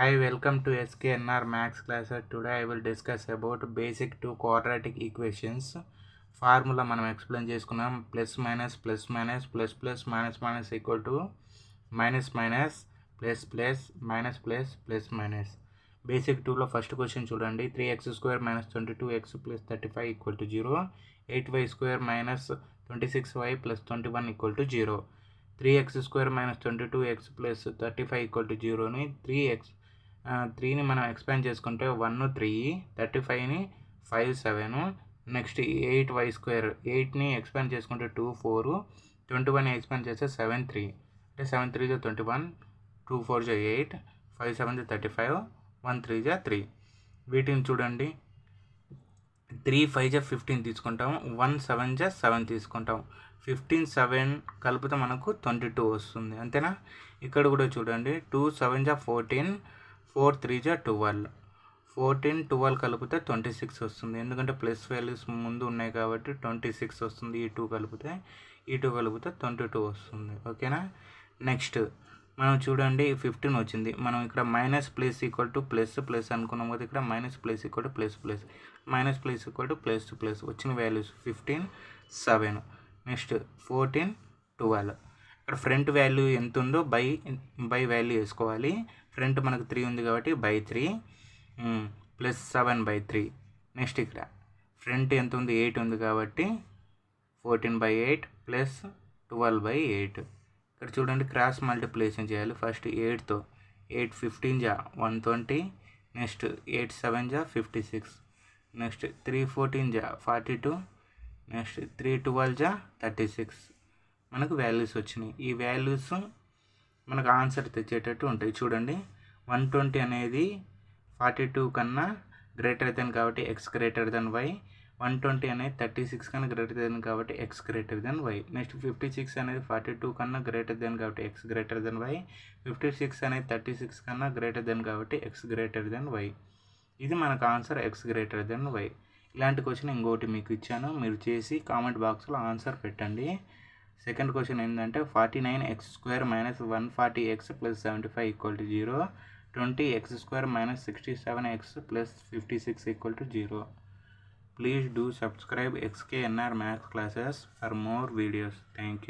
Hi, welcome to SKNR Max class. Today I will discuss about basic two quadratic equations. Formula మనం explain చేసుకున్నాం. Plus minus plus minus plus plus minus minus equal to minus minus plus plus minus plus plus minus. Basic 2లో first question చూడండి. 3x² minus 22x plus 35 equal to 0. 8y² minus 26y plus 21 equal to 0. 3x² minus 22x plus 35 equal to 0ని 3ని మనం expand చేసుకుంటే 1 3, 35ని 5 7, next 8y², 8ని expand చేసుకుంటే 2 4, 21ని expand చేస్తే 7 3, అంటే 7 3 21, 2 4 8, 5 7 35, 1 3 3. వీటిని చూడండి, 3 5 15 తీసుకుంటాం, 1 7 7 తీసుకుంటాం. 15 7 కలిపితే మనకు 22 వస్తుంది, అంతేనా? ఇక్కడ కూడా చూడండి, 2 7 14, 4 3 12, 14 12 కలిపితే 26 వస్తుంది. ఎందుకంటే ప్లస్ వాల్యూస్ ముందు ఉన్నాయి కాబట్టి 26 వస్తుంది. ఈ 2 కలిపితే 22 వస్తుంది. ఓకేనా? నెక్స్ట్ మనం చూడండి, 15 వచ్చింది. మనం ఇక్కడ minus plus equal to plus plus అనుకున్నాం కదా, ఇక్కడ minus plus equal to plus plus, minus plus equal to plus plus వచ్చిన వాల్యూస్ 15 7. నెక్స్ట్ 14 12. ఇక్కడ ఫ్రంట్ వాల్యూ ఎంత ఉందో బై వాల్యూ వేసుకోవాలి. ఫ్రంట్ మనకు 3 ఉంది కాబట్టి బై 3 ప్లస్ 7/3. నెక్స్ట్ ఇక్కడ ఫ్రంట్ ఎంత ఉంది, 8 ఉంది కాబట్టి 14/8 ప్లస్ 12/8. ఇక్కడ చూడండి, క్రాస్ మల్టిప్లికేషన్ చేయాలి. ఫస్ట్ 8తో 8 15 120, నెక్స్ట్ 8 7 56, నెక్స్ట్ 3 14 42, నెక్స్ట్ 3 12 36. మనకు వాల్యూస్ వచ్చినాయి. ఈ వాల్యూస్ మనకు ఆన్సర్ తెచ్చేటట్టు ఉంటాయి. చూడండి, 120 అనేది 42 కన్నా గ్రేటర్ దెన్ కాబట్టి ఎక్స్ గ్రేటర్ దెన్ వై. 120 అనేది 36 కన్నా గ్రేటర్ దెన్ కాబట్టి x greater than y. Next 56 అనేది 42 కన్నా గ్రేటర్ దెన్ కాబట్టి ఎక్స్ గ్రేటర్ దెన్ వై. 56 అనేది 36 కన్నా గ్రేటర్ దెన్ కాబట్టి ఎక్స్ గ్రేటర్ దెన్ వై. ఇది మనకు answer, x greater than y. ఇలాంటి క్వశ్చన్ ఇంకోటి మీకు ఇచ్చాను, మీరు చేసి కామెంట్ బాక్స్లో ఆన్సర్ పెట్టండి. సెకండ్ క్వశ్చన్ ఏంటంటే 49x² minus 140x plus 75 equal to 0. 20x² minus 67x plus 56 equal to 0. Please do subscribe SKNR Max classes for more videos. Thank you.